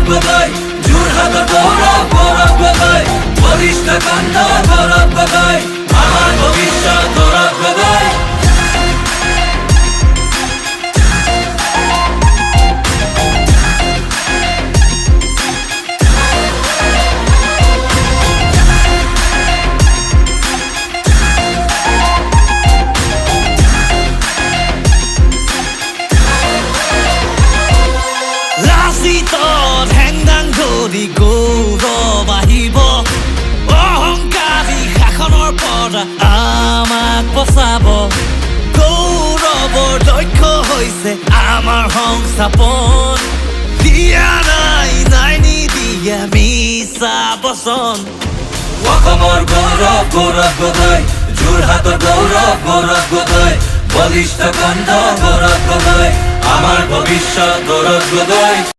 গগৈ, যোৰহাটৰ গৌৰৱ গৌৰৱ গগৈ, বলিষ্ঠ কণ্ঠ গৌৰৱ গগৈ, আমাৰ ভৱিষ্যত গৌৰৱ গগৈ। লাচিতত হেংদাং ধৰি গৌৰৱ আহিব, অহংকাৰী শাসনৰ পৰা আমাক বচাব। গৌৰৱৰ দক্ষ হৈছে আমাৰ সংস্থাপন, দিয়া নাই নাই নিদিয়া মিছা বচন। অসমৰ গৌৰৱ গৌৰৱ গগৈ, যোৰহাটৰ গৌৰৱ গৌৰৱ গগৈ, বলিষ্ঠ কণ্ঠ গৌৰৱ গগৈ, আমাৰ ভৱিষ্যত গৌৰৱ গগৈ।